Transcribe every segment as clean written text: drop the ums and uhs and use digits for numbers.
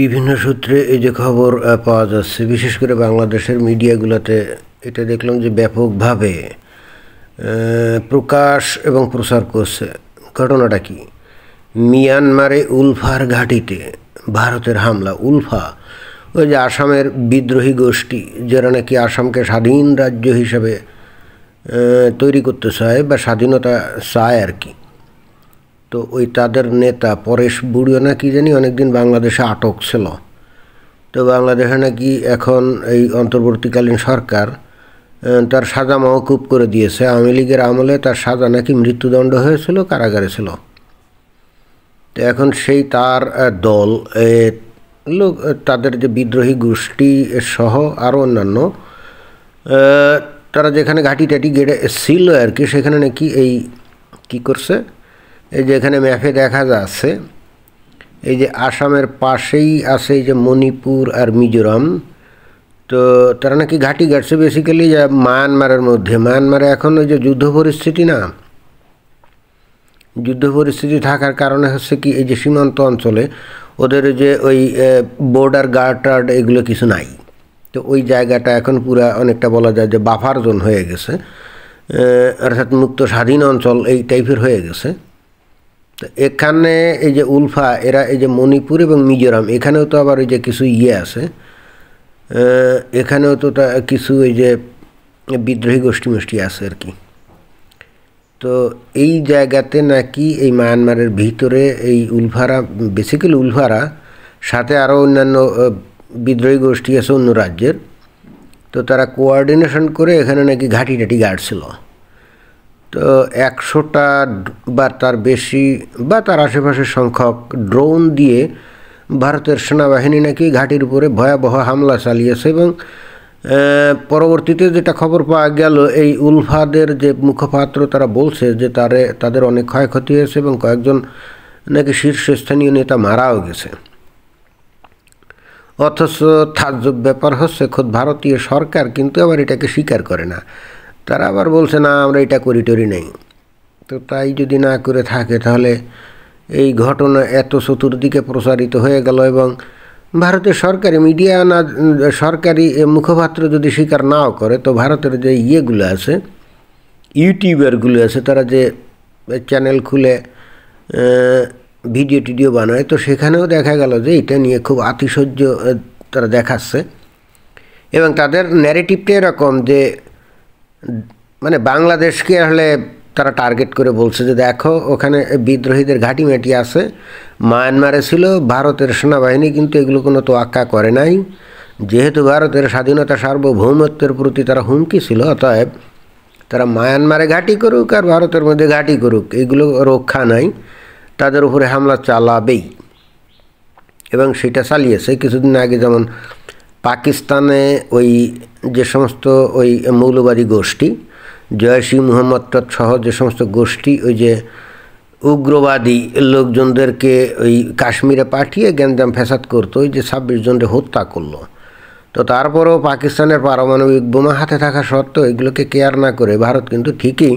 বিভিন্ন সূত্রে এই যে খবর পাওয়া যাচ্ছে, বিশেষ করে বাংলাদেশের মিডিয়াগুলোতে এটা দেখলাম যে ব্যাপকভাবে প্রকাশ এবং প্রচার করছে। ঘটনাটা কি? মিয়ানমারে উলফার ঘাঁটিতে ভারতের হামলা। উলফা ওই যে আসামের বিদ্রোহী গোষ্ঠী, যারা নাকি আসামকে স্বাধীন রাজ্য হিসাবে তৈরি করতে চায় বা স্বাধীনতা চায় আর কি। তো ওই তাদের নেতা পরেশ বুড়িও নাকি জানি অনেকদিন বাংলাদেশে আটক ছিল। তো বাংলাদেশে নাকি এখন এই অন্তর্বর্তীকালীন সরকার তার সাজা মওকুফ করে দিয়েছে। আওয়ামী লীগের আমলে তার সাজা নাকি মৃত্যুদণ্ড হয়েছিল, কারাগারে ছিল। তো এখন সেই তার দল লোক, তাদের যে বিদ্রোহী গোষ্ঠী সহ আরও অন্যান্য, তারা যেখানে ঘাঁটি টাটি গেড়ে ছিল আর কি, সেখানে নাকি এই কী করছে, এই যে এখানে ম্যাপে দেখা যাচ্ছে এই যে আসামের পাশেই আছে এই যে মণিপুর আর মিজোরাম। তো তারা নাকি ঘাঁটি গাড়ছে বেসিক্যালি যে মায়ানমারের মধ্যে। মায়ানমারে এখন ওই যে যুদ্ধ পরিস্থিতি না, যুদ্ধ পরিস্থিতি থাকার কারণে হচ্ছে কি এই যে সীমান্ত অঞ্চলে ওদের যে ওই বর্ডার গার্ড টার্ড এগুলো কিছু নাই। তো ওই জায়গাটা এখন পুরা অনেকটা বলা যায় যে বাফার জোন হয়ে গেছে, অর্থাৎ মুক্ত স্বাধীন অঞ্চল এই টাইপের হয়ে গেছে। তো এখানে এই যে উলফা, এরা এই যে মণিপুর এবং মিজোরাম, এখানেও তো আবার ওই যে কিছু আছে, এখানেও তো কিছু এই যে বিদ্রোহী গোষ্ঠী আছে আর কি। তো এই জায়গাতে নাকি এই মায়ানমারের ভিতরে এই উলফারা, বেসিক্যালি উলফারা সাথে আরও অন্যান্য বিদ্রোহী গোষ্ঠী আছে অন্য রাজ্যের। তো তারা কোঅর্ডিনেশন করে এখানে নাকি ঘাঁটি টাটি গাড়ছিল। তো 100টা বা তার বেশি বা তার আশেপাশের সংখ্যক ড্রোন দিয়ে ভারতের সেনাবাহিনী নাকি ঘাঁটির উপরে ভয়াবহ হামলা চালিয়েছে। এবং পরবর্তীতে যেটা খবর পাওয়া গেল, এই উলফাদের যে মুখপাত্র তারা বলছে যে তাদের অনেক ক্ষয়ক্ষতি হয়েছে এবং কয়েকজন নাকি শীর্ষস্থানীয় নেতা মারাও গেছে। অথচ তাজ্জব ব্যাপার হচ্ছে খোদ ভারতীয় সরকার কিন্তু আবার এটাকে স্বীকার করে না। তারা আবার বলছে না আমরা এটা করি টরি নেই। তো তাই যদি না করে থাকে তাহলে এই ঘটনা এত চতুর্দিকে প্রচারিত হয়ে গেল এবং ভারতের সরকারি মিডিয়া না, সরকারি মুখপাত্র যদি স্বীকার নাও করে, তো ভারতের যে ইয়েগুলো আছে, ইউটিউবারগুলো আছে, তারা যে চ্যানেল খুলে ভিডিও টিডিও বানায়, তো সেখানেও দেখা গেল যে এটা নিয়ে খুব আতিশয্য তারা দেখাচ্ছে। এবং তাদের ন্যারেটিভটা এরকম যে মানে বাংলাদেশকে আসলে তারা টার্গেট করে বলছে যে দেখো ওখানে বিদ্রোহীদের ঘাঁটি মাটি আছে, মায়ানমারে ছিল, ভারতের সেনাবাহিনী কিন্তু এগুলো কোনো তোয়াক্কা করে নাই। যেহেতু ভারতের স্বাধীনতা সার্বভৌমত্বের প্রতি তারা হুমকি ছিল, অতএব তারা মায়ানমারে ঘাঁটি করুক আর ভারতের মধ্যে ঘাঁটি করুক, এগুলো রক্ষা নাই, তাদের উপরে হামলা চালাবেই। এবং সেটা চালিয়েছে। কিছুদিন আগে যেমন পাকিস্তানে ওই যে সমস্ত ওই মৌলবাদী গোষ্ঠী, জয়শ-ই মুহাম্মদ সহ যে সমস্ত গোষ্ঠী ওই যে উগ্রবাদী লোকজনদেরকে ওই কাশ্মীরে পাঠিয়ে গ্যাঞ্জাম ফ্যাসাদ করতো, ওই যে 26 জনকে হত্যা করলো। তো তারপরেও পাকিস্তানের পারমাণবিক বোমা হাতে থাকা সত্ত্বেও এগুলোকে কেয়ার না করে ভারত কিন্তু ঠিকই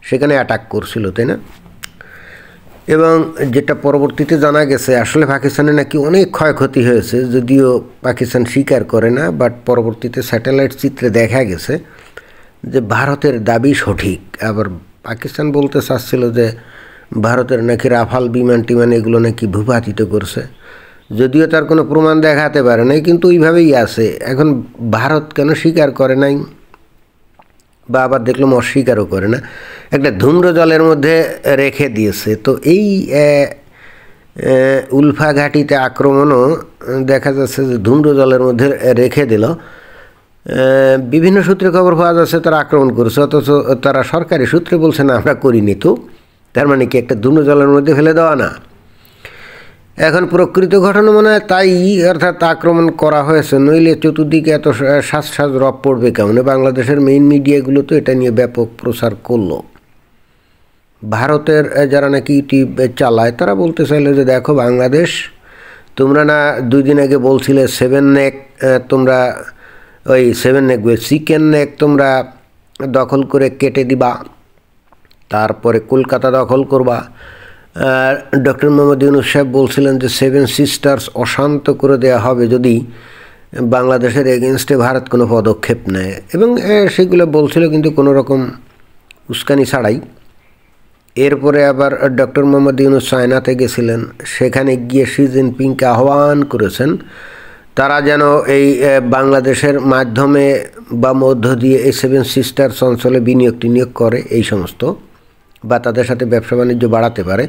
সেখানে অ্যাটাক করছিল, তাই না? এবং যেটা পরবর্তীতে জানা গেছে, আসলে পাকিস্তানে নাকি অনেক ক্ষয়ক্ষতি হয়েছে, যদিও পাকিস্তান স্বীকার করে না। বাট পরবর্তীতে স্যাটেলাইট চিত্রে দেখা গেছে যে ভারতের দাবি সঠিক। আবার পাকিস্তান বলতে চাচ্ছিল যে ভারতের নাকি রাফাল বিমান টিমান এগুলো নাকি ভূপাতিত করছে, যদিও তার কোনো প্রমাণ দেখাতে পারে নাই, কিন্তু ওইভাবেই আছে। এখন ভারত কেন স্বীকার করে নাই বা আবার দেখলাম অস্বীকারও করে না, একটা ধূম্র জলের মধ্যে রেখে দিয়েছে। তো এই উলফা ঘাঁটিতে আক্রমণও দেখা যাচ্ছে যে ধূম্র জলের মধ্যে রেখে দিল। বিভিন্ন সূত্রে খবর পাওয়া যাচ্ছে তারা আক্রমণ করছে, অথচ তারা সরকারি সূত্রে বলছে না আমরা করিনি। তো তার মানে কি একটা ধূম্র জলের মধ্যে ফেলে দেওয়া না? এখন প্রকৃত ঘটনা মনে হয় তাই, অর্থাৎ আক্রমণ করা হয়েছে, নইলে চতুর্দিকে এত সাজ রব পড়বে কেমন? বাংলাদেশের মেইন মিডিয়াগুলো তো এটা নিয়ে ব্যাপক প্রচার করলো। ভারতের যারা নাকি ইউটিউব চালায় তারা বলতে চাইলো যে দেখো বাংলাদেশ, তোমরা না 2 দিন আগে বলছিলে 7 নেক, তোমরা ওই 7 নেক চিকেন নেক তোমরা দখল করে কেটে দিবা, তারপরে কলকাতা দখল করবা। ডক্টর মোহাম্মদ ইউনূস সাহেব বলছিলেন যে 7 সিস্টার্স অশান্ত করে দেওয়া হবে যদি বাংলাদেশের এগেনস্টে ভারত কোনো পদক্ষেপ নেয়, এবং সেগুলো বলছিল কিন্তু কোনো রকম উস্কানি ছাড়াই। এরপরে আবার ডক্টর মোহাম্মদ ইউনূস চায়নাতে গেছিলেন, সেখানে গিয়ে শি জিনপিংকে আহ্বান করেছেন তারা যেন এই বাংলাদেশের মাধ্যমে বা মধ্য দিয়ে এই 7 সিস্টার্স অঞ্চলে বিনিয়োগ করে এই সমস্ত, বা তাদের সাথে ব্যবসা বাণিজ্য বাড়াতে পারে।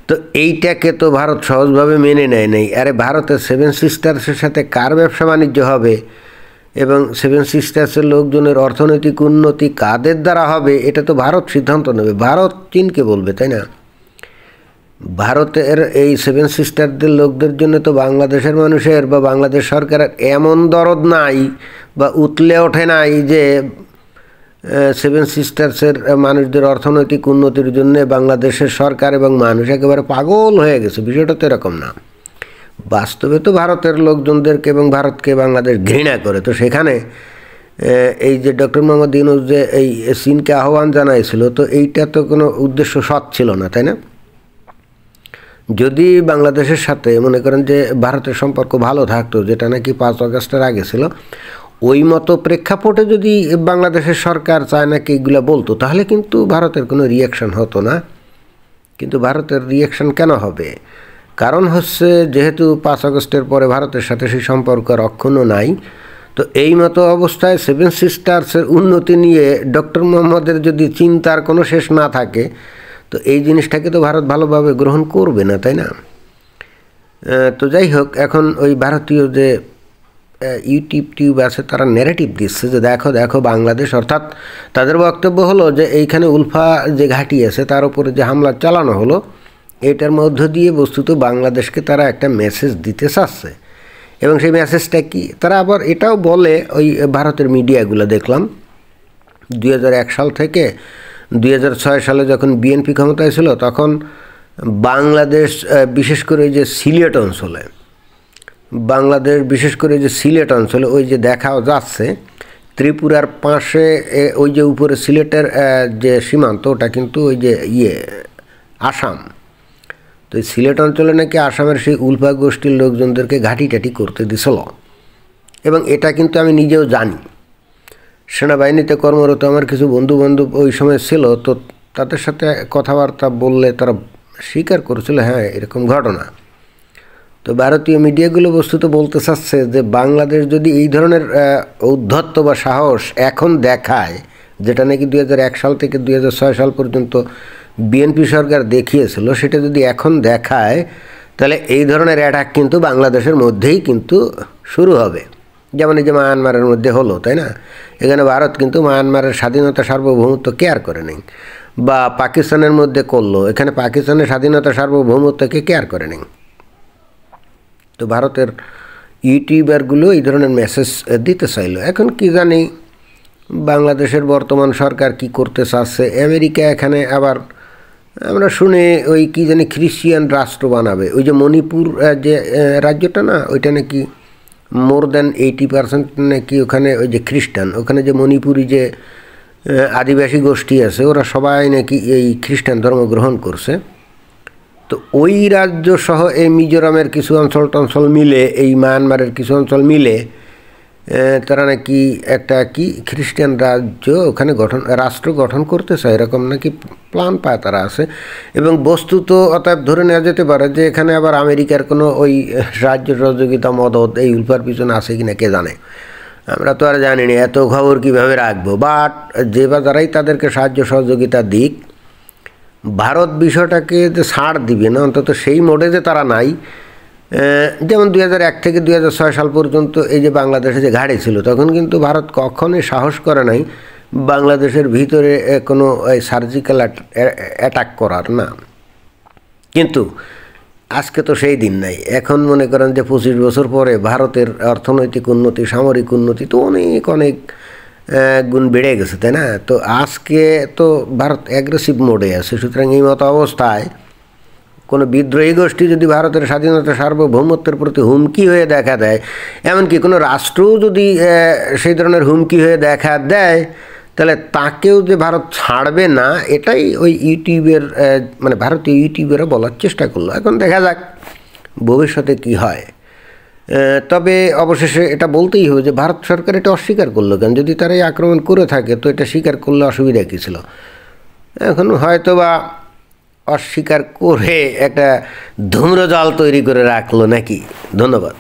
তো এইটাকে তো ভারত সহজভাবে মেনে নেয় নাই। আরে ভারতের 7 সিস্টার্সের সাথে কার ব্যবসা বাণিজ্য হবে এবং 7 সিস্টার্সের লোকজনের অর্থনৈতিক উন্নতি কাদের দ্বারা হবে, এটা তো ভারত সিদ্ধান্ত নেবে। ভারত চীনকে বলবে, তাই না? ভারতের এই 7 সিস্টারদের লোকদের জন্য তো বাংলাদেশের মানুষের বা বাংলাদেশ সরকারের এমন দরদ নাই বা উতলে ওঠে নাই যে 7 সিস্টার্সের মানুষদের অর্থনৈতিক উন্নতির জন্য বাংলাদেশের সরকার এবং মানুষ একেবারে পাগল হয়ে গেছে। বিষয়টা তো এরকম না। বাস্তবে তো ভারতের লোকজনদেরকে এবং ভারতকে বাংলাদেশ ঘৃণা করে। তো সেখানে এই যে ডক্টর মোহাম্মদ ইউনূস যে এই চীনকে আহ্বান জানাইছিল, তো এইটা তো কোনো উদ্দেশ্য সৎ ছিল না, তাই না? যদি বাংলাদেশের সাথে মনে করেন যে ভারতের সম্পর্ক ভালো থাকতো, যেটা নাকি 5 আগস্টের আগে ছিল, ওই মতো প্রেক্ষাপটে যদি বাংলাদেশের সরকার চায়নাকে এইগুলো বলতো, তাহলে কিন্তু ভারতের কোনো রিয়াকশন হতো না। কিন্তু ভারতের রিয়াকশন কেন হবে? কারণ হচ্ছে যেহেতু 5 আগস্টের পরে ভারতের সাথে সেই সম্পর্ক আর অক্ষুণ্ণ নাই। তো এই মতো অবস্থায় 7 সিস্টার্সের উন্নতি নিয়ে ডক্টর মোহাম্মদের যদি চিন্তার কোনো শেষ না থাকে, তো এই জিনিসটাকে তো ভারত ভালোভাবে গ্রহণ করবে না, তাই না? তো যাই হোক, এখন ওই ভারতীয় যে ইউটিউব আছে তারা ন্যারেটিভ দিচ্ছে যে দেখো দেখো বাংলাদেশ, অর্থাৎ তাদের বক্তব্য হলো যে এইখানে উলফা যে ঘাঁটি আছে তার উপরে যে হামলা চালানো হলো, এটার মধ্য দিয়ে বস্তুত বাংলাদেশকে তারা একটা মেসেজ দিতে চাচ্ছে। এবং সেই মেসেজটা কি, তারা আবার এটাও বলে, ওই ভারতের মিডিয়াগুলো দেখলাম 2001 সাল থেকে 2006 সালে যখন বিএনপি ক্ষমতায় ছিল, তখন বাংলাদেশ বিশেষ করে যে সিলেট অঞ্চলে, ওই যে দেখাও যাচ্ছে ত্রিপুরার পাশে ওই যে উপরে সিলেটের যে সীমান্ত, ওটা কিন্তু ওই যে আসাম। তো এই সিলেট অঞ্চলে নাকি আসামের সেই উলফা গোষ্ঠীর লোকজনদেরকে ঘাঁটি করতে দিছিল, এবং এটা কিন্তু আমি নিজেও জানি। সেনাবাহিনীতে কর্মরত আমার কিছু বন্ধুবান্ধব ওই সময় ছিল, তো তাদের সাথে কথাবার্তা বললে তারা স্বীকার করেছিল হ্যাঁ এরকম ঘটনা। তো ভারতীয় মিডিয়াগুলো বস্তুত বলতে চাচ্ছে যে বাংলাদেশ যদি এই ধরনের ঔদ্ধত্য বা সাহস এখন দেখায়, যেটা নাকি 2001 সাল থেকে 2006 সাল পর্যন্ত বিএনপি সরকার দেখিয়েছিল, সেটা যদি এখন দেখায়, তাহলে এই ধরনের অ্যাটাক কিন্তু বাংলাদেশের মধ্যেই কিন্তু শুরু হবে। যেমন এই যে মায়ানমারের মধ্যে হলো, তাই না? এখানে ভারত কিন্তু মায়ানমারের স্বাধীনতা সার্বভৌমত্ব কেয়ার করে নেই, বা পাকিস্তানের মধ্যে করলো, এখানে পাকিস্তানের স্বাধীনতা সার্বভৌমত্বকে কেয়ার করে নেই। তো ভারতের ইউটিউবারগুলো এই ধরনের মেসেজ দিতে চাইলো। এখন কি জানি বাংলাদেশের বর্তমান সরকার কি করতে চাচ্ছে। আমেরিকা এখানে আবার আমরা শুনে ওই কি জানি খ্রিস্টিয়ান রাষ্ট্র বানাবে। ওই যে মণিপুর যে রাজ্যটা না, ওইটা নাকি মোর দ্যান 80% নাকি ওখানে ওই যে খ্রিস্টান, ওখানে যে মণিপুরি যে আদিবাসী গোষ্ঠী আছে ওরা সবাই নাকি এই খ্রিস্টান ধর্ম গ্রহণ করছে। তো ওই রাজ্য সহ এই মিজোরামের কিছু অঞ্চল মিলে, এই মায়ানমারের কিছু অঞ্চল মিলে তারা নাকি একটা কি খ্রিস্টান রাজ্য ওখানে রাষ্ট্র গঠন করতে চায়, এরকম নাকি প্ল্যান পায় তারা আছে। এবং বস্তুত অতএব ধরে নেওয়া যেতে পারে যে এখানে আবার আমেরিকার কোনো ওই সাহায্য সহযোগিতা মদত এই উল্পার পিছনে আছে কিনা কে জানে, আমরা তো আর জানি না, এত খবর কীভাবে রাখবো। বাট যে বা যারাই তাদেরকে সাহায্য সহযোগিতা দিক, ভারত বিষয়টাকে যে ছাড় দিবে না, অন্তত সেই মোডে যে তারা নাই। যেমন 2001 থেকে 2006 সাল পর্যন্ত এই যে বাংলাদেশে যে ঘাড়ি ছিল, তখন কিন্তু ভারত কখনোই সাহস করে নাই বাংলাদেশের ভিতরে কোনো সার্জিক্যাল অ্যাটাক করার না। কিন্তু আজকে তো সেই দিন নাই। এখন মনে করেন যে 25 বছর পরে ভারতের অর্থনৈতিক উন্নতি, সামরিক উন্নতি তো অনেক গুণ বেড়ে গেছে, তাই না? তো আজকে তো ভারত অ্যাগ্রেসিভ মোডে আছে। সুতরাং এই মতো অবস্থায় কোনো বিদ্রোহী গোষ্ঠী যদি ভারতের স্বাধীনতা সার্বভৌমত্বের প্রতি হুমকি হয়ে দেখা দেয়, এমনকি কোনো রাষ্ট্রও যদি সেই ধরনের হুমকি হয়ে দেখা দেয়, তাহলে তাকেও যে ভারত ছাড়বে না এটাই ওই ইউটিউবের মানে ভারতীয় ইউটিউবেরও বলার চেষ্টা করলো। এখন দেখা যাক ভবিষ্যতে কি হয়। তবে অবশেষে এটা বলতেই হবে যে ভারত সরকার এটা অস্বীকার করলো কেন? যদি তারা এই আক্রমণ করে থাকে তো এটা স্বীকার করলে অসুবিধা কী ছিল? এখন হয়তো বা অস্বীকার করে একটা ধূম্রজাল তৈরি করে রাখলো নাকি। ধন্যবাদ।